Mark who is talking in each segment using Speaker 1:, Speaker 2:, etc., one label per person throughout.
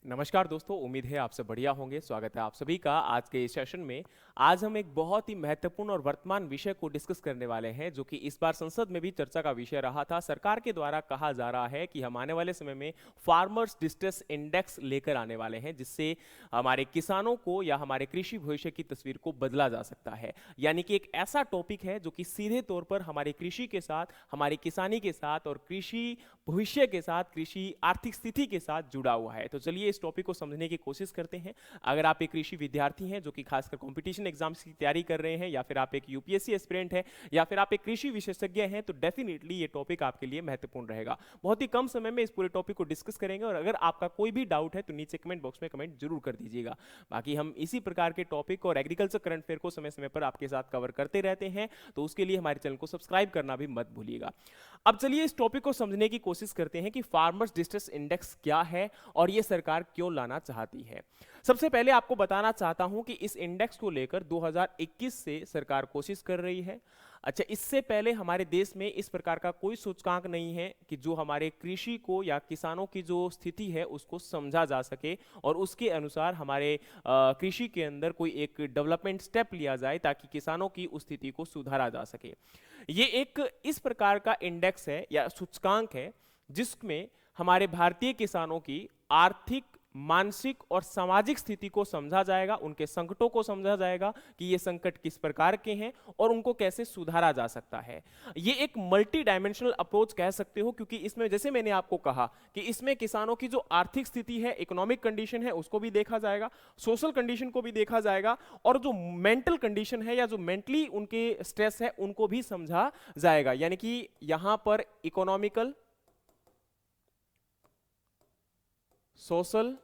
Speaker 1: नमस्कार दोस्तों, उम्मीद है आप सब बढ़िया होंगे। स्वागत है आप सभी का आज के इस सेशन में। आज हम एक बहुत ही महत्वपूर्ण और वर्तमान विषय को डिस्कस करने वाले हैं, जो कि इस बार संसद में भी चर्चा का विषय रहा था। सरकार के द्वारा कहा जा रहा है कि हम आने वाले समय में फार्मर्स डिस्ट्रेस इंडेक्स लेकर आने वाले हैं, जिससे हमारे किसानों को या हमारे कृषि भविष्य की तस्वीर को बदला जा सकता है। यानी कि एक ऐसा टॉपिक है जो कि सीधे तौर पर हमारी कृषि के साथ, हमारी किसानी के साथ और कृषि भविष्य के साथ, कृषि आर्थिक स्थिति के साथ जुड़ा हुआ है। तो चलिए इस टॉपिक को समझने की कोशिश करते हैं। अगर आप एक कृषि विद्यार्थी हैं जो कि खासकर कंपटीशन एग्जाम्स की तैयारी कर रहे हैं, या फिर आप एक यूपीएससी एस्पिरेंट हैं, या फिर आप एक कृषि विशेषज्ञ हैं, तो डेफिनेटली ये टॉपिक आपके लिए महत्वपूर्ण रहेगा। बहुत ही कम समय में इस पूरे टॉपिक को डिस्कस करेंगे, और अगर आपका कोई भी डाउट है तो नीचे कमेंट बॉक्स में कमेंट जरूर कर दीजिएगा। बाकी हम इसी प्रकार के टॉपिक और एग्रीकल्चर करंट अफेयर को समय समय पर आपके साथ कवर करते रहते हैं, तो उसके लिए हमारे चैनल को सब्सक्राइब करना भी मत भूलिएगा। अब चलिए इस टॉपिक को समझने की कोशिश करते हैं कि फार्मर्स डिस्ट्रेस इंडेक्स क्या है और ये सरकार क्यों लाना चाहती है। सबसे पहले आपको बताना चाहता हूं कि इस इंडेक्स को लेकर 2021 से सरकार कोशिश कर रही है। अच्छा, इससे पहले हमारे देश में इस प्रकार का कोई सूचकांक नहीं है कि जो हमारे कृषि को या किसानों की जो स्थिति है उसको समझा जा सके और उसके अनुसार हमारे कृषि के अंदर कोई एक डेवलपमेंट स्टेप लिया जाए ताकि किसानों की उस स्थिति को सुधारा जा सके। ये एक इस प्रकार का इंडेक्स है या सूचकांक है जिसमें हमारे भारतीय किसानों की आर्थिक, मानसिक और सामाजिक स्थिति को समझा जाएगा, उनके संकटों को समझा जाएगा कि ये संकट किस प्रकार के हैं और उनको कैसे सुधारा जा सकता है। ये एक मल्टी डायमेंशनल अप्रोच कह सकते हो, क्योंकि इसमें जैसे मैंने आपको कहा कि इसमें किसानों की जो आर्थिक स्थिति है, इकोनॉमिक कंडीशन है, उसको भी देखा जाएगा, सोशल कंडीशन को भी देखा जाएगा, और जो मेंटल कंडीशन है या जो मेंटली उनके स्ट्रेस है उनको भी समझा जाएगा। यानी कि यहां पर इकोनॉमिकल, सोशल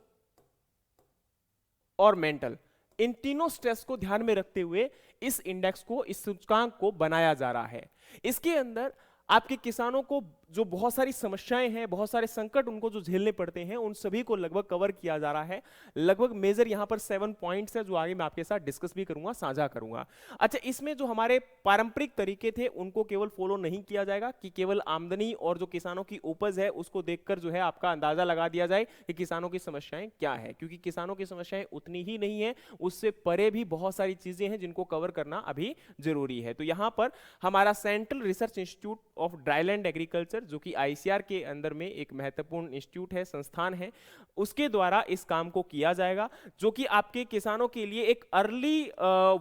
Speaker 1: और मेंटल, इन तीनों स्ट्रेस को ध्यान में रखते हुए इस इंडेक्स को, इस सूचकांक को बनाया जा रहा है। इसके अंदर आपके किसानों को जो बहुत सारी समस्याएं हैं, बहुत सारे संकट उनको जो झेलने पड़ते हैं, उन सभी को लगभग कवर किया जा रहा है। लगभग मेजर यहां पर 7 पॉइंट्स है जो आगे मैं आपके साथ डिस्कस भी करूंगा, साझा करूंगा। अच्छा, इसमें जो हमारे पारंपरिक तरीके थे उनको केवल फॉलो नहीं किया जाएगा कि केवल आमदनी और जो किसानों की उपज है उसको देखकर जो है आपका अंदाजा लगा दिया जाए कि किसानों की समस्याएं क्या है, क्योंकि किसानों की समस्याएं उतनी ही नहीं है, उससे परे भी बहुत सारी चीजें हैं जिनको कवर करना अभी जरूरी है। तो यहां पर हमारा central research institute of dryland agriculture, जो कि आईसीआर के अंदर में एक महत्वपूर्ण इंस्टीट्यूट है, संस्थान है, उसके द्वारा इस काम को किया जाएगा, जो कि आपके किसानों के लिए एक अर्ली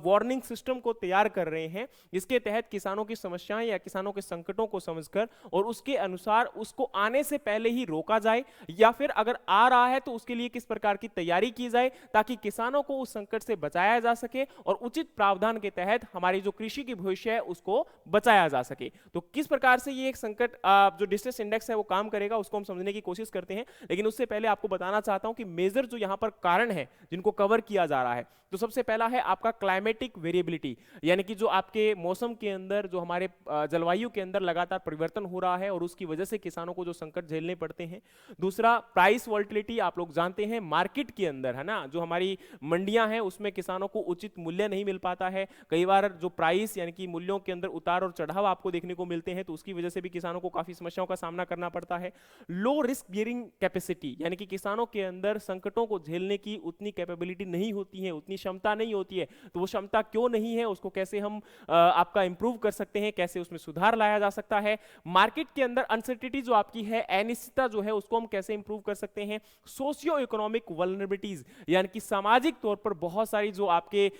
Speaker 1: वार्निंग सिस्टम को तैयार कर रहे हैं, जिसके तहत किसानों की समस्याएं या किसानों के संकटों को समझकर और उसके अनुसार उसको आने से पहले ही रोका जाए, या फिर अगर आ रहा है तो उसके लिए किस प्रकार की तैयारी की जाए ताकि किसानों को उस संकट से बचाया जा सके और उचित प्रावधान के तहत हमारी जो कृषि की भविष्य है उसको बचाया जा सके। तो किस प्रकार से ये एक संकट जो डिस्ट्रेस इंडेक्स है वो काम करेगा उसको हम समझने की कोशिश करते हैं, लेकिन उससे पहले आपको बताना चाहता हूं कि मेजर जो यहां पर कारण है जिनको कवर किया जा रहा है, तो सबसे पहला है आपका क्लाइमेटिक वेरिएबिलिटी, यानी कि जो आपके मौसम के अंदर, जो हमारे जलवायु के अंदर लगातार परिवर्तन हो रहा है और उसकी वजह से किसानों को जो संकट झेलने पड़ते हैं। दूसरा, प्राइस वॉल्टिलिटी, आप लोग जानते हैं मार्केट के अंदर है ना, जो हमारी मंडियां हैं उसमें किसानों को उचित मूल्य नहीं मिल पाता है। कई बार जो प्राइस यानी कि मूल्यों के अंदर उतार और चढ़ाव आपको देखने को मिलते हैं, तो उसकी वजह से भी किसानों को काफी समस्याओं का सामना करना पड़ता है। लो रिस्क बियरिंग कैपेसिटी, यानी कि किसानों के अंदर संकटों को झेलने की उतनी कैपेबिलिटी नहीं होती है, उतनी क्षमता नहीं होती है। तो वो क्षमता क्यों नहीं है, उसको कैसे हम आपका इंप्रूव कर सकते हैं, कैसे उसमें सुधार लाया जा सकता है। मार्केट के अंदर अनसर्टेनिटी जो आपकी है, अनिश्चितता जो है, उसको हम कैसे इंप्रूव कर सकते हैं। सोशियो इकोनॉमिक वल्नरेबिलिटीज, यानी कि सामाजिक तौर पर बहुत सारी जो आपके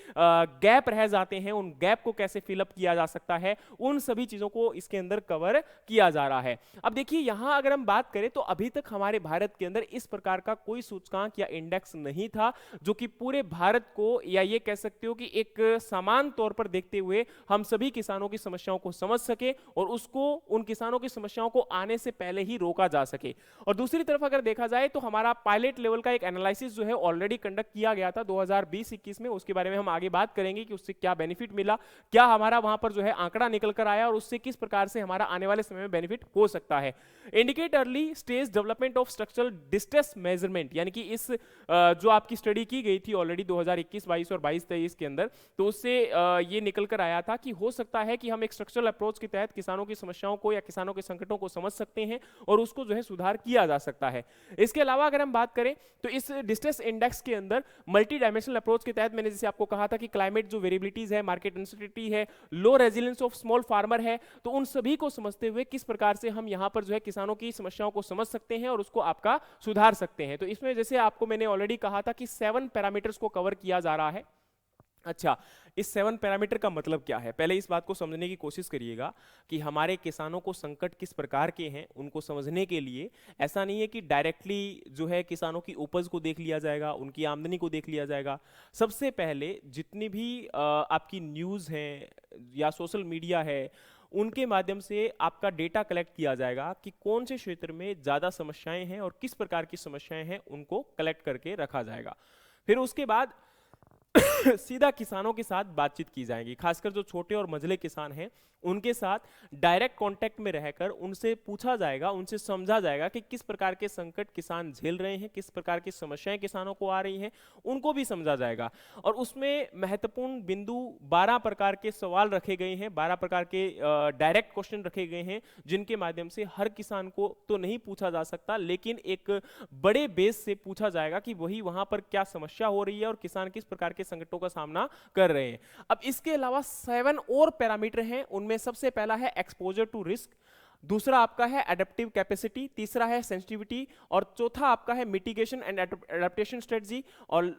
Speaker 1: गैप रह जाते हैं, उन गैप को कैसे फिलअप किया जा सकता है, उन सभी चीजों को इसके अंदर कवर किया जा रहा है। अब देखिए यहां अगर हम बात करें तो अभी तक हमारे भारत के अंदर इस प्रकार का कोई सूचकांक या इंडेक्स नहीं था जो कि पूरे भारत को, या ये कह सकते हो कि एक समान तौर पर देखते हुए हम सभी किसानों की समस्याओं को समझ सके और उसको, उन किसानों की समस्याओं को आने से पहले ही रोका जा सके। और दूसरी तरफ अगर देखा जाए तो हमारा पायलट लेवल का एक एनालिसिस जो है ऑलरेडी कंडक्ट किया गया था 2020-21 में, उसके बारे में हम आगे बात करेंगे कि उससे क्या बेनिफिट मिला, क्या हमारा वहां पर जो है आंकड़ा निकल कर आया और उससे किस प्रकार से हमारा आने वाले समय में बेनिफिट हो सकता है। Indicate early stage development of structural distress measurement, यानी कि इस जो आपकी स्टडी की गई थी ऑलरेडी 2021-22 और 22-23 के अंदर, तो उससे ये निकल कर आया था कि हो सकता है कि हम एक स्ट्रक्चरल अप्रोच के तहत किसानों की समस्याओं को या किसानों के संकटों को समझ सकते हैं और उसको जो है सुधार किया जा सकता है। इसके अलावा अगर हम बात करें तो इस डिस्ट्रेस इंडेक्स के अंदर मल्टी डायमेंशनल अप्रोच के तहत मैंने जैसे आपको कहा था कि क्लाइमेट जो वेरिएबिलिटीज है, मार्केट अनसर्टेनिटी है, लो रेजिलियंस ऑफ स्मॉल फार्मर है, तो उन सभी को समझते हुए किस प्रकार से हम यहाँ पर जो है किसानों की समस्याओं को समझ सकते हैं और उसको आपका सुधार सकते हैं। तो इसमें जैसे आपको मैंने ऑलरेडी कहा था कि 7 पैरामीटर्स को कवर किया जा रहा है। अच्छा, इस 7 पैरामीटर का मतलब क्या है? पहले इस बात को समझने की कोशिश करिएगा कि हमारे किसानों को संकट किस प्रकार के हैं, उनको समझने के लिए ऐसा नहीं है कि डायरेक्टली जो है किसानों की उपज को देख लिया जाएगा, उनकी आमदनी को देख लिया जाएगा। सबसे पहले जितनी भी आपकी न्यूज़ है या सोशल मीडिया है, उनके माध्यम से आपका डेटा कलेक्ट किया जाएगा कि कौन से क्षेत्र में ज़्यादा समस्याएं हैं और किस प्रकार की समस्याएं हैं, उनको कलेक्ट करके रखा जाएगा। फिर उसके बाद सीधा किसानों के साथ बातचीत की जाएगी, खासकर जो छोटे और मझले किसान हैं उनके साथ डायरेक्ट कांटेक्ट में रहकर उनसे पूछा जाएगा, उनसे समझा जाएगा कि किस प्रकार के संकट किसान झेल रहे हैं, किस प्रकार की समस्याएं किसानों को आ रही हैं, उनको भी समझा जाएगा। और उसमें महत्वपूर्ण बिंदु 12 प्रकार के सवाल रखे गए हैं, 12 प्रकार के डायरेक्ट क्वेश्चन रखे गए हैं, जिनके माध्यम से हर किसान को तो नहीं पूछा जा सकता, लेकिन एक बड़े बेस से पूछा जाएगा कि वही वहां पर क्या समस्या हो रही है और किसान किस प्रकार के संकटों का सामना कर रहे हैं। अब इसके अलावा 7 और पैरामीटर हैं, उनमें सबसे पहला है एक्सपोजर टू रिस्क, दूसरा आपका है एडेप्टिव कैपेसिटी, तीसरा है सेंसिटिविटी, और चौथा आपका है मिटिगेशन एंड एडेप्टेशन स्ट्रेटजी, और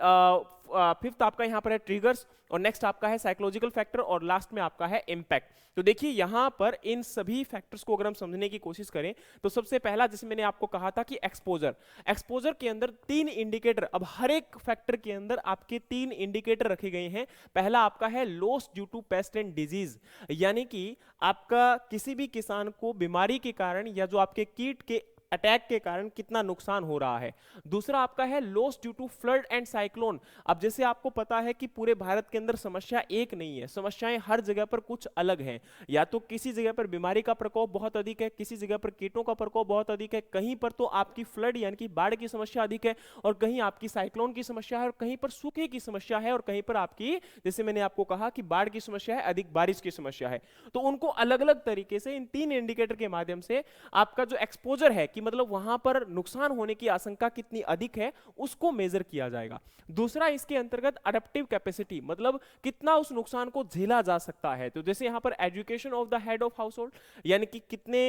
Speaker 1: फिफ्थ आपका यहां पर है ट्रिगर्स, और नेक्स्ट आपका है साइकोलॉजिकल फैक्टर, और लास्ट में आपका है इंपैक्ट। तो देखिए यहां पर इन सभी फैक्टर्स को अगर हम समझने की कोशिश करें तो सबसे पहला, जैसे मैंने आपको कहा था कि एक्सपोजर के अंदर 3 इंडिकेटर, अब हर एक फैक्टर के अंदर आपके 3 इंडिकेटर रखे गए हैं। पहला आपका है loss due to pest and disease, यानी कि आपका किसी भी किसान को बीमारी के कारण या जो आपके कीट के अटैक के कारण कितना नुकसान हो रहा है। दूसरा आपका है loss due to flood and cyclone. अब जैसे आपको पता है कि पूरे भारत के अंदर समस्या एक नहीं है, समस्याएं हर जगह पर कुछ अलग हैं। या तो किसी जगह पर बीमारी का प्रकोप बहुत अधिक है, किसी जगह पर कीटों का प्रकोप बहुत अधिक है, कहीं पर तो आपकी फ्लड यानी कि बाढ़ की समस्या अधिक है, और कहीं आपकी साइक्लोन की समस्या है, और कहीं पर सूखे की समस्या है, और कहीं पर आपकी, जैसे मैंने आपको कहा कि बाढ़ की समस्या है, अधिक बारिश की समस्या है। तो उनको अलग अलग तरीके से इन 3 इंडिकेटर के माध्यम से आपका जो एक्सपोजर है कि मतलब वहां पर नुकसान होने की आशंका कितनी अधिक है, उसको मेजर किया जाएगा। दूसरा इसके अंतर्गत अडेप्टिव कैपेसिटी, मतलब कितना उस नुकसान को झेला जा सकता है। तो जैसे यहां पर education of the head of house hold, यानी कि कितने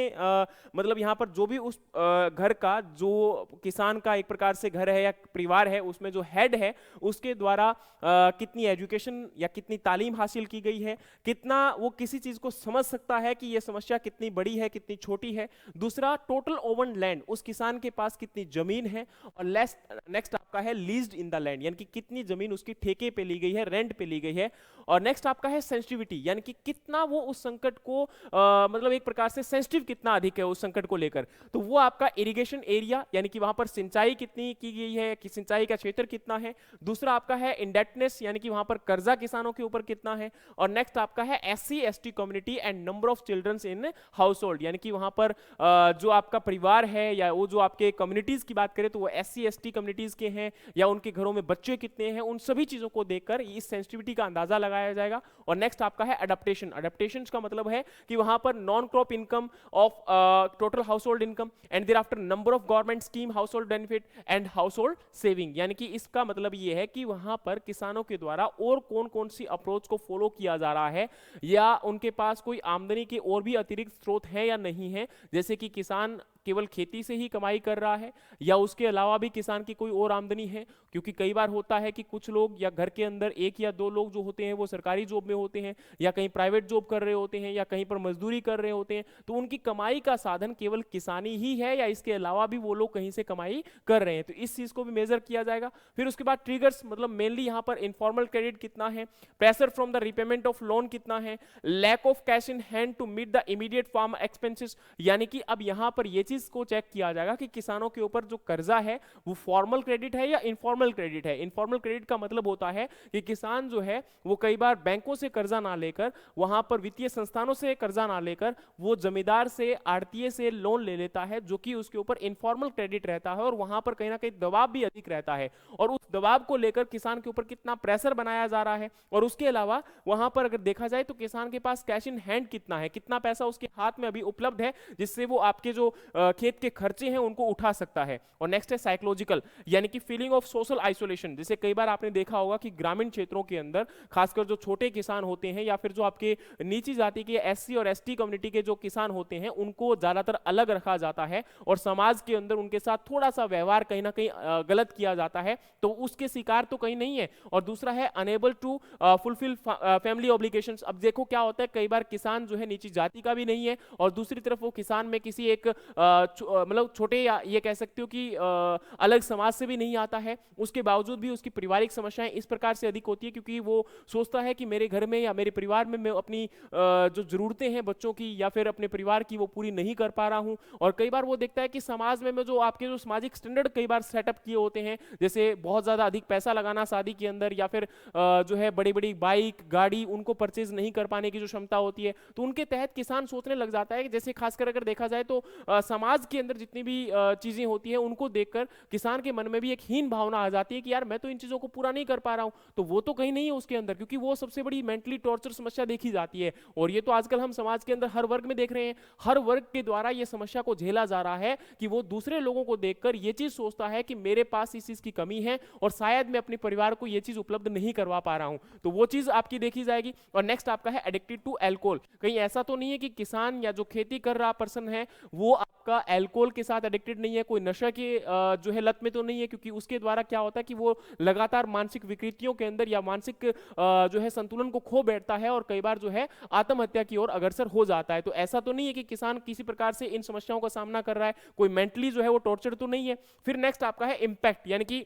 Speaker 1: मतलब यहां पर जो भी उस घर का, जो किसान का एक प्रकार से घर है या परिवार है, उसमें जो हेड है उसके द्वारा कितनी एजुकेशन या कितनी तालीम हासिल की गई है, कितना वो किसी चीज को समझ सकता है कि यह समस्या कितनी बड़ी है, कितनी छोटी है। दूसरा टोटल ओवन लैंड, उस किसान के पास कितनी जमीन है, और नेक्स्ट आपका है लीज्ड इन द लैंड, यानी कि कितनी जमीन उसकी ठेके पे ली गई है, रेंट पे ली गई है। और नेक्स्ट आपका है सेंसिटिविटी, यानी कि कितना वो उस संकट को मतलब एक प्रकार से सेंसिटिव कितना अधिक है उस संकट को लेकर। तो वो आपका इरिगेशन एरिया, यानी कि वहां पर सिंचाई कितनी की गई है, कि सिंचाई का क्षेत्र कितना है। दूसरा आपका है इंडेटनेस, यानी कि वहां पर कर्जा किसानों के ऊपर कितना है। और नेक्स्ट आपका है SC/ST community and number of children's in house hold, यानी कि वहां पर जो आपका परिवार है या वो जो आपके कम्युनिटीज की बात करें तो वो SC/ST कम्युनिटीज के हैं या उनके घरों में बच्चे कितने हैं, उन सभी चीजों को देखकर इस सेंसिटिविटी का अंदाजा लगाया जाएगा। और नेक्स्ट आपका है अडेप्टेशन का मतलब है कि वहां पर non crop income of total household income and thereafter number of government scheme, household benefit and household saving, यानी कि इसका मतलब ये है कि वहां पर किसानों के द्वारा और कौन कौन सी अप्रोच को फॉलो किया जा रहा है, या उनके पास कोई आमदनी के और भी अतिरिक्त स्रोत हैं या नहीं है। जैसे कि किसान केवल खेती से ही कमाई कर रहा है या उसके अलावा भी किसान की कोई और आमदनी है, क्योंकि कई बार होता है कि कुछ लोग या घर के अंदर 1 या 2 लोग जो होते हैं वो सरकारी जॉब में होते हैं या कहीं प्राइवेट जॉब कर रहे होते हैं या कहीं पर मजदूरी कर रहे होते हैं, तो उनकी कमाई का साधन केवल किसानी ही है या इसके अलावा भी वो लोग कहीं से कमाई कर रहे हैं, तो इस चीज को भी मेजर किया जाएगा। फिर उसके बाद ट्रिगर्स, मतलब मेनली यहाँ पर इनफॉर्मल क्रेडिट कितना है, pressure from the repayment of loan कितना है, lack of cash in hand to meet the immediate farm expenses, यानी कि अब यहाँ पर ये चीज को चेक किया जाएगा कि किसानों के ऊपर जो कर्जा है वो फॉर्मल क्रेडिट है या इनफॉर्मल क्रेडिट है। इनफॉर्मल क्रेडिट का मतलब होता है कि किसान जो है वो कई बार बैंकों से कर्जा ना लेकर, वहां पर वित्तीय संस्थानों से कर्जा ना लेकर, वो जमींदार से, आड़तीये से लोन ले लेता है, जो कि उसके ऊपर इनफॉर्मल क्रेडिट रहता है और वहां पर कहीं ना कहीं दबाव भी अधिक रहता है। और उस दबाव को लेकर किसान के ऊपर कितना प्रेशर बनाया जा रहा है, और उसके अलावा वहां पर अगर देखा जाए तो किसान के पास कैश इन हैंड कितना है, कितना पैसा उसके हाथ में अभी उपलब्ध है जिससे वो आपके जो खेत के खर्चे हैं उनको उठा सकता है। और नेक्स्ट है साइकोलॉजिकल, यानी कि फीलिंग ऑफ सोशल आइसोलेशन। जैसे कई बार आपने देखा होगा कि ग्रामीण क्षेत्रों के अंदर खासकर जो छोटे किसान होते हैं या फिर जो आपके नीची जाति के एससी और एसटी कम्युनिटी के जो किसान होते हैं उनको ज्यादातर अलग रखा जाता है और समाज के अंदर उनके साथ थोड़ा सा व्यवहार कहीं ना कहीं गलत किया जाता है, तो उसके शिकार तो कहीं नहीं है। और दूसरा है unable to fulfil family obligations. अब देखो क्या होता है, कई बार किसान जो है नीची जाति का भी नहीं है और दूसरी तरफ वो किसान में किसी एक मतलब छोटे या ये कह सकते हो कि अलग समाज से भी नहीं आता है, उसके बावजूद भी उसकी पारिवारिक समस्याएं इस प्रकार से अधिक होती है क्योंकि वो सोचता है कि मेरे घर में या मेरे परिवार में मैं अपनी जो जरूरतें हैं बच्चों की या फिर अपने परिवार की वो पूरी नहीं कर पा रहा हूं। और कई बार वो देखता है कि समाज में जो आपके जो सामाजिक स्टैंडर्ड कई बार सेटअप किए होते हैं, जैसे बहुत ज्यादा अधिक पैसा लगाना शादी के अंदर या फिर जो है बड़ी बड़ी बाइक गाड़ी उनको परचेज नहीं कर पाने की जो क्षमता होती है, तो उनके तहत किसान सोचने लग जाता है कि जैसे खासकर अगर देखा जाए तो समाज के अंदर जितनी भी चीजें होती है उनको देखकर किसान के मन में भी एक हीन भावना आ जाती है कि यार मैं तो इन चीजों को पूरा नहीं कर पा रहा हूं, तो वो तो कहीं नहीं है उसके अंदर, क्योंकि वो सबसे बड़ी मेंटली टॉर्चर समस्या देखी जाती है। और ये तो आजकल हम समाज के अंदर हर वर्ग में देख रहे हैं, हर वर्ग के द्वारा ये समस्या को झेला जा रहा है कि वो दूसरे लोगों को देखकर ये चीज सोचता है कि मेरे पास इस चीज की कमी है और शायद मैं अपने परिवार को ये चीज उपलब्ध नहीं करवा पा रहा हूं, तो वो चीज आपकी देखी जाएगी। और नेक्स्ट आपका है एडिक्टेड टू एल्कोहल। कहीं ऐसा तो नहीं है कि किसान या जो खेती कर रहा पर्सन है वो आपका एल्कोहल के साथ एडिक्टेड नहीं है, कोई नशा के जो है लत में तो नहीं है, क्योंकि उसके द्वारा क्या होता है कि वो लगातार मानसिक विकृतियों के अंदर या मानसिक जो है संतुलन को खो बैठता है और कई बार जो है आत्महत्या की ओर अग्रसर हो जाता है। तो ऐसा तो नहीं है कि किसान किसी प्रकार से इन समस्याओं का सामना कर रहा है, कोई मेंटली जो है वो टॉर्चर तो नहीं है। फिर नेक्स्ट आपका है इंपैक्ट, यानी कि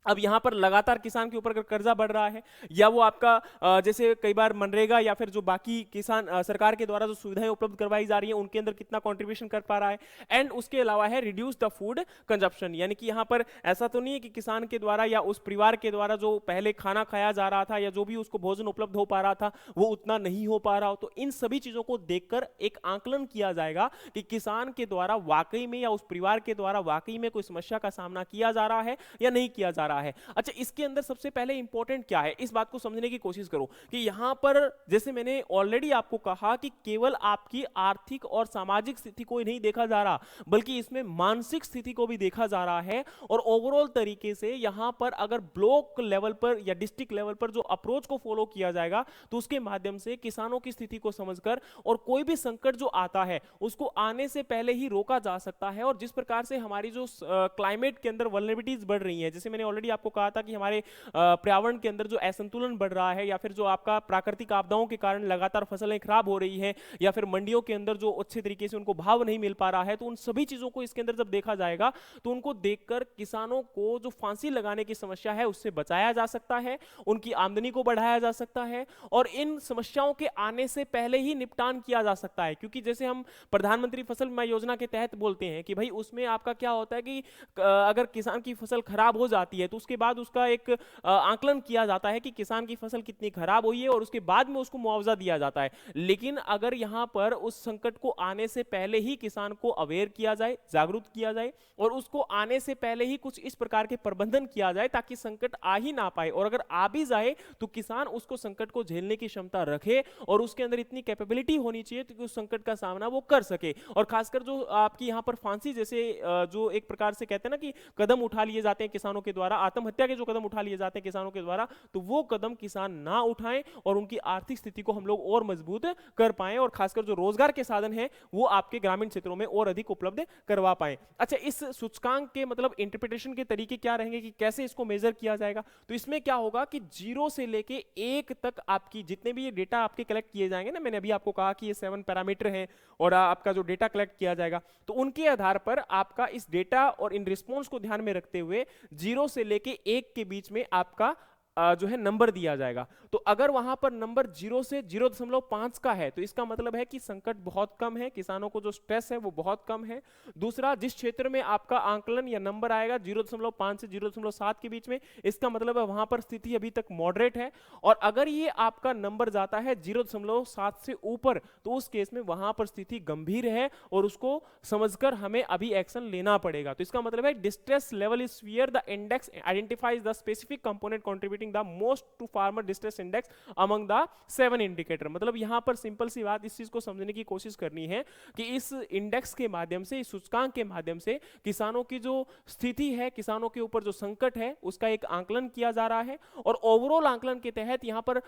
Speaker 1: अब यहां पर लगातार किसान के ऊपर अगर कर्जा बढ़ रहा है या वो आपका जैसे कई बार मनरेगा या फिर जो बाकी किसान सरकार के द्वारा जो सुविधाएं उपलब्ध करवाई जा रही हैं उनके अंदर कितना कंट्रीब्यूशन कर पा रहा है। एंड उसके अलावा है रिड्यूस द फूड कंजप्शन, यानी कि यहां पर ऐसा तो नहीं है कि किसान के द्वारा या उस परिवार के द्वारा जो पहले खाना खाया जा रहा था या जो भी उसको भोजन उपलब्ध हो पा रहा था वो उतना नहीं हो पा रहा हो। तो इन सभी चीजों को देखकर एक आंकलन किया जाएगा कि किसान के द्वारा वाकई में या उस परिवार के द्वारा वाकई में कोई समस्या का सामना किया जा रहा है या नहीं किया जा रहा है। अच्छा, इसके अंदर सबसे पहले इंपॉर्टेंट क्या है, इस बात को समझने की कोशिश करो कि यहां पर जैसे मैंने ऑलरेडी आपको कहा कि केवल आपकी आर्थिक और सामाजिक स्थिति को ही नहीं देखा जा रहा बल्कि इसमें मानसिक स्थिति को भी देखा जा रहा है। और ओवरऑल तरीके से यहां पर अगर ब्लॉक लेवल पर या डिस्ट्रिक्ट लेवल पर जो अप्रोच को फॉलो किया जाएगा तो उसके माध्यम से किसानों की स्थिति को समझकर और कोई भी संकट जो आता है उसको आने से पहले ही रोका जा सकता है। और जिस प्रकार से हमारी जो क्लाइमेट के अंदर वल्नरेबिलिटीज बढ़ रही हैं, जैसे मैंने ऑलरेडी आपको कहा था कि हमारे पर्यावरण के अंदर जो असंतुलन बढ़ रहा है या फिर जो आपका प्राकृतिक आपदाओं के कारण लगातार फसलें खराब हो रही हैं या फिर मंडियों के अंदर जो अच्छे तरीके से उनको भाव नहीं मिल पा रहा है, तो उन सभी चीजों को इसके अंदर जब देखा जाएगा तो उनको देखकर किसानों को जो फांसी लगाने की समस्या है उससे बचाया जा सकता है, उनकी आमदनी को बढ़ाया जा सकता है और इन समस्याओं के आने से पहले ही निपटान किया जा सकता है। क्योंकि जैसे हम प्रधानमंत्री फसल बीमा योजना के तहत बोलते हैं कि भाई उसमें आपका क्या होता है कि अगर किसान की फसल खराब हो जाती है तो उसके बाद उसका एक आकलन किया जाता है कि किसान की फसल कितनी खराब हुई है और उसके बाद में उसको मुआवजा दिया जाता है। लेकिन अगर यहां पर उस संकट को आने से पहले ही किसान को अवेयर किया जाए, जागरूक किया जाए और उसको आने से पहले ही कुछ इस प्रकार के प्रबंधन किया जाए ताकि संकट आ ही ना पाए, और अगर आ भी जाए तो किसान उसको संकट को झेलने की क्षमता रखे और उसके अंदर इतनी कैपेबिलिटी होनी चाहिए कि उस संकट का सामना वो कर सके। और खासकर जो आपकी यहां पर फांसी जैसे जो एक प्रकार से कहते हैं ना कि कदम उठा लिए जाते हैं किसानों के द्वारा, आत्महत्या के जो कदम उठा लिए जाते हैं किसानों के द्वारा, तो वो कदम किसान ना उठाएं और उनकी आर्थिक स्थिति को हम लोग और मजबूत कर पाएं और खासकर जो रोजगार के साधन हैं वो आपके ग्रामीण क्षेत्रों में और अधिक उपलब्ध करवा पाएं। अच्छा, इस सूचकांक के मतलब इंटरप्रिटेशन के तरीके क्या रहेंगे कि कैसे इसको मेजर किया जाएगा? तो इसमें क्या होगा कि 0 से लेके 1 तक आपकी जितने भी ये डेटा आपके कलेक्ट किए जाएंगे ना, मैंने अभी आपको कहा कि ये 7 पैरामीटर हैं और आपका जो डेटा कलेक्ट किया जाएगा तो उनके आधार पर आपका इस डेटा और इन रिस्पॉन्स को ध्यान में रखते हुए 0 से लेके 1 के बीच में आपका जो है नंबर दिया जाएगा। तो अगर वहां पर नंबर 0 से 0.5 का है तो इसका मतलब है कि संकट बहुत कम है, किसानों को जो स्ट्रेस है वो बहुत कम है। दूसरा, जिस क्षेत्र में आपका आंकलन या नंबर आएगा 0.5 से 0.7 के बीच में, इसका मतलब है वहां पर स्थिति अभी तक मॉडरेट है। और अगर ये आपका नंबर जाता है 0.7 से ऊपर तो उस केस में वहां पर स्थिति गंभीर है और उसको समझकर हमें अभी एक्शन लेना पड़ेगा। तो इसका मतलब है distress level is where the index identifies the specific component contributing the most to farmer distress index among the 7 indicator. मतलब यहां पर सिंपल सी बात, इस चीज को समझने की कोशिश करनी है कि इस इंडेक्स के माध्यम से, इस सूचकांक के माध्यम से किसानों की जो स्थिति है, किसानों के ऊपर जो संकट है उसका एक आंकलन किया जा रहा है और ओवरऑल आंकलन के तहत यहां पर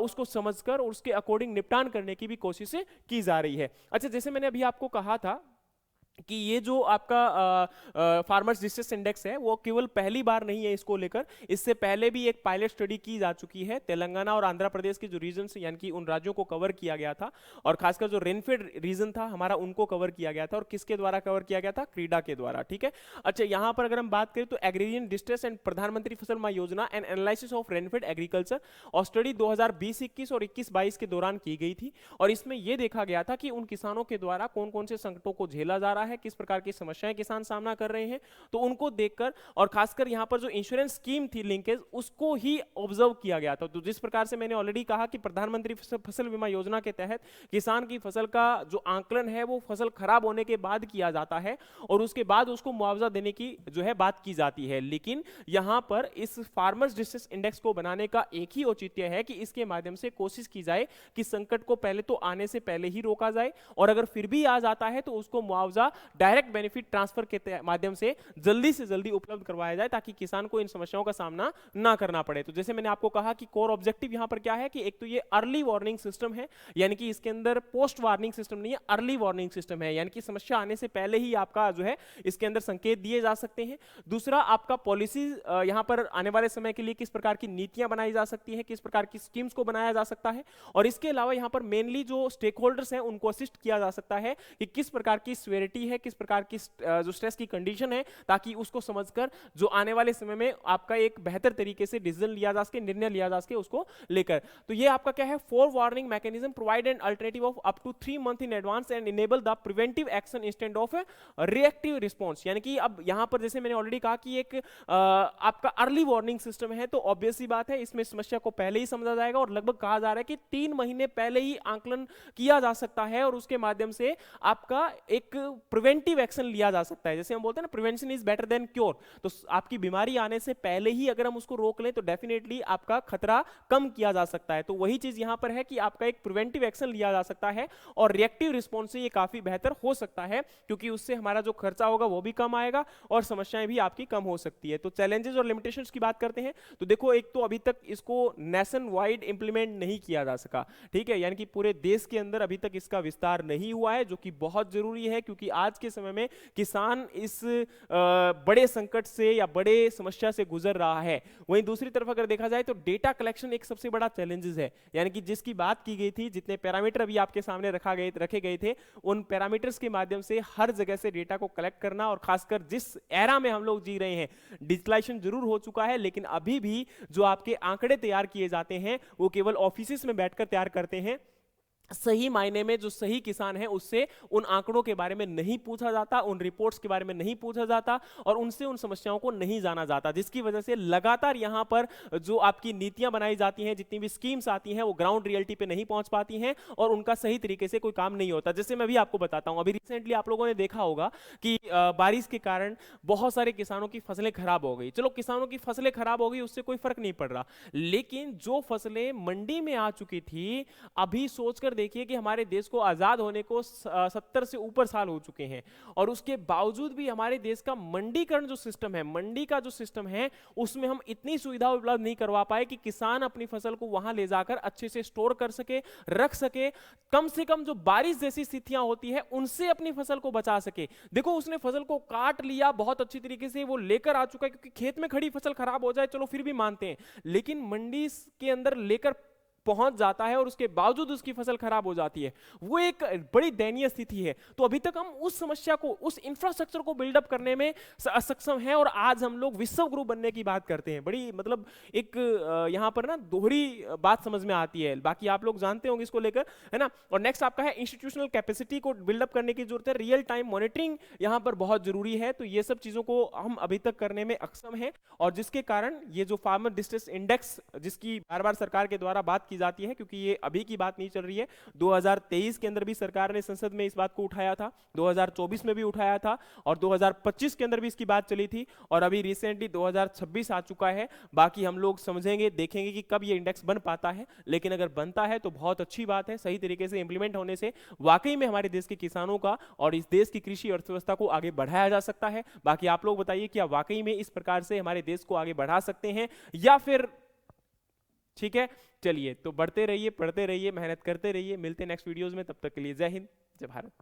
Speaker 1: उसको समझकर और उसके अकॉर्डिंग निपटान करने की भी कोशिश की जा रही है। अच्छा, जैसे मैंने अभी आपको कहा था कि ये जो आपका फार्मर्स डिस्ट्रेस इंडेक्स है वो केवल पहली बार नहीं है इसको लेकर, इससे पहले भी एक पायलट स्टडी की जा चुकी है। तेलंगाना और आंध्र प्रदेश के जो रीजन्स यानी कि उन राज्यों को कवर किया गया था और खासकर जो रेनफेड रीजन था हमारा उनको कवर किया गया था। और किसके द्वारा कवर किया गया था? क्रीडा के द्वारा। ठीक है। अच्छा, यहां पर अगर हम बात करें तो एग्रीरियन डिस्ट्रेस एंड प्रधानमंत्री फसल बीमा योजना and analysis of rainfed agriculture और स्टडी 2020-21 और 21-22 के दौरान की गई थी और इसमें यह देखा गया था कि उन किसानों के द्वारा कौन कौन से संकटों को झेला जा रहा है, किस प्रकार की समस्याएं किसान सामना कर रहे हैं। तो उनको देखकर और खासकर यहां पर जो इंश्योरेंस स्कीम थी लिंकेज, उसको ही ऑब्जर्व किया गया था। तो जिस प्रकार से मैंने ऑलरेडी कहा कि प्रधानमंत्री फसल बीमा योजना के तहत किसान की फसल का जो आंकलन है वो फसल खराब होने के बाद किया जाता है और उसके बाद उसको मुआवजा देने की जो है बात की जाती है। लेकिन यहां पर इस फार्मर्स डिस्ट्रेस इंडेक्स को बनाने का एक ही औचित्य है कि इसके माध्यम से कोशिश की जाए कि संकट को पहले तो आने से पहले ही रोका जाए और अगर फिर भी आ जाता है तो उसको मुआवजा डायरेक्ट बेनिफिट ट्रांसफर के माध्यम से जल्दी उपलब्ध करवाया जाए ताकि किसान को इन समस्याओं का सामना ना करना पड़े। तो जैसे मैंने आपको कहा कि कोर ऑब्जेक्टिव यहां पर क्या है कि एक तो ये अर्ली वार्निंग सिस्टम है, यानी कि इसके अंदर पोस्ट वार्निंग सिस्टम नहीं है, अर्ली वार्निंग सिस्टम है, यानी कि समस्या आने से पहले ही आपका जो है इसके अंदर संकेत दिए जा सकते हैं। दूसरा, आपका पॉलिसी यहां पर आने वाले समय के लिए किस प्रकार की नीतियां बनाई जा सकती है, किस प्रकार की स्कीम्स को बनाया जा सकता है और इसके अलावा यहां पर मेनली जो स्टेक होल्डर्स हैं उनको असिस्ट किया जा सकता है कि किस प्रकार की सिवियरिटी है, किस प्रकार की जो स्ट्रेस की कंडीशन है, ताकि उसको समझकर जो आने वाले समय में आपका एक बेहतर तरीके से डिसीजन लिया जा सके, निर्णय लिया जा सके उसको लेकर। तो ये आपका क्या है? Fore warning mechanism provide an alternative of up to 3 month in advance and enable the preventive action instead of reactive response. यानी कि अब यहां पर जैसे मैंने ऑलरेडी कहा कि एक आपका अर्ली वार्निंग सिस्टम है, तो ऑब्वियस सी बात है इसमें समस्या को पहले ही समझा जाएगा और लगभग कहा जा रहा है कि 3 महीने पहले ही आंकलन किया जा सकता है और उसके माध्यम से आपका एक प्रिवेंटिव एक्शन लिया जा सकता है। जैसे हम बोलते हैं ना, prevention is better than cure. तो आपकी बीमारी आने से पहले ही अगर हम उसको रोक लें तो डेफिनेटली आपका खतरा कम किया जा सकता है। तो वही चीज यहां पर है कि आपका एक प्रिवेंटिव एक्शन लिया जा सकता है और रिएक्टिव रिस्पॉन्स से ये काफी बेहतर हो सकता है क्योंकि उससे हमारा जो खर्चा होगा वो भी कम आएगा और समस्याएं भी आपकी कम हो सकती है। तो चैलेंजेस और लिमिटेशंस की बात करते हैं तो देखो, एक तो अभी तक इसको नेशन वाइड इंप्लीमेंट नहीं किया जा सका, ठीक है, यानी कि पूरे देश के अंदर अभी तक इसका विस्तार नहीं हुआ है, जो कि बहुत जरूरी है क्योंकि आज के समय में किसान इस बड़े संकट से या बड़े समस्या से गुजर रहा है। वहीं दूसरी तरफ अगर देखा जाए तो डेटा कलेक्शन एक सबसे बड़ा चैलेंजेस है, यानी कि जिसकी बात की गई थी, जितने पैरामीटर अभी आपके सामने रखे गए थे, उन पैरामीटर्स के माध्यम से हर जगह से डेटा को कलेक्ट करना और खासकर जिस एरा में हम लोग जी रहे हैं, डिजिटलाइजेशन जरूर हो चुका है लेकिन अभी भी जो आपके आंकड़े तैयार किए जाते हैं वो केवल ऑफिस में बैठकर तैयार करते हैं। सही मायने में जो सही किसान है उससे उन आंकड़ों के बारे में नहीं पूछा जाता, उन रिपोर्ट्स के बारे में नहीं पूछा जाता और उनसे उन समस्याओं को नहीं जाना जाता, जिसकी वजह से लगातार यहां पर जो आपकी नीतियां बनाई जाती हैं, जितनी भी स्कीम्स आती हैं वो ग्राउंड रियलिटी पे नहीं पहुंच पाती हैं और उनका सही तरीके से कोई काम नहीं होता। जैसे मैं भी आपको बताता हूं, अभी रिसेंटली आप लोगों ने देखा होगा कि बारिश के कारण बहुत सारे किसानों की फसलें खराब हो गई। चलो, किसानों की फसलें खराब हो गई उससे कोई फर्क नहीं पड़ रहा, लेकिन जो फसलें मंडी में आ चुकी थी, अभी सोचकर देखिए कि हमारे देश को आजाद होने को 70 से ऊपर साल हो चुके हैं और उसके बावजूद भी हमारे देश का मंडीकरण जो सिस्टम है, मंडी का जो सिस्टम है, उसमें हम इतनी सुविधा उपलब्ध नहीं करवा पाए कि किसान अपनी फसल को वहां ले जाकर अच्छे से स्टोर कर सके, रख सके, कम से कम जो बारिश जैसी स्थितियां होती है उनसे अपनी फसल को बचा सके। देखो, उसने फसल को काट लिया, बहुत अच्छी तरीके से वो लेकर आ चुका है, क्योंकि खेत में खड़ी फसल खराब हो जाए चलो फिर भी मानते हैं, लेकिन मंडी के अंदर लेकर पहुंच जाता है और उसके बावजूद उसकी फसल खराब हो जाती है, वो एक बड़ी दयनीय स्थिति है। तो अभी तक हम उस समस्या को, उस इंफ्रास्ट्रक्चर को बिल्डअप करने में असक्षम हैं और आज हम लोग विश्व गुरु बनने की बात करते हैं। बड़ी मतलब एक यहां पर ना दोहरी बात समझ में आती है, बाकी आप लोग जानते होंगे इसको लेकर, है ना। और नेक्स्ट आपका है इंस्टीट्यूशनल कैपेसिटी को बिल्डअप करने की जरूरत है, रियल टाइम मॉनिटरिंग यहां पर बहुत जरूरी है। तो ये सब चीजों को हम अभी तक करने में अक्षम हैं और जिसके कारण ये जो फार्मर डिस्ट्रेस इंडेक्स जिसकी बार बार सरकार के द्वारा बात की जाती है, क्योंकि ये अभी की बात नहीं चल रही है, 2023 के अंदर भी सरकार ने संसद में इस बात को उठाया था, 2024 में भी उठाया था और 2025 के अंदर भी इसकी बात चली थी और अभी रिसेंटली 2026 आ चुका है। बाकी हम लोग समझेंगे, देखेंगे कि कब ये इंडेक्स बन पाता है, लेकिन अगर बनता है तो बहुत अच्छी बात है। सही तरीके से इंप्लीमेंट होने से वाकई में हमारे देश के किसानों का और इस देश की कृषि अर्थव्यवस्था को आगे बढ़ाया जा सकता है। बाकी आप लोग बताइए क्या वाकई में इस प्रकार से हमारे देश को आगे बढ़ा सकते हैं या फिर ठीक है। चलिए, तो बढ़ते रहिए, पढ़ते रहिए, मेहनत करते रहिए, मिलते हैं नेक्स्ट वीडियोस में, तब तक के लिए जय हिंद, जय भारत।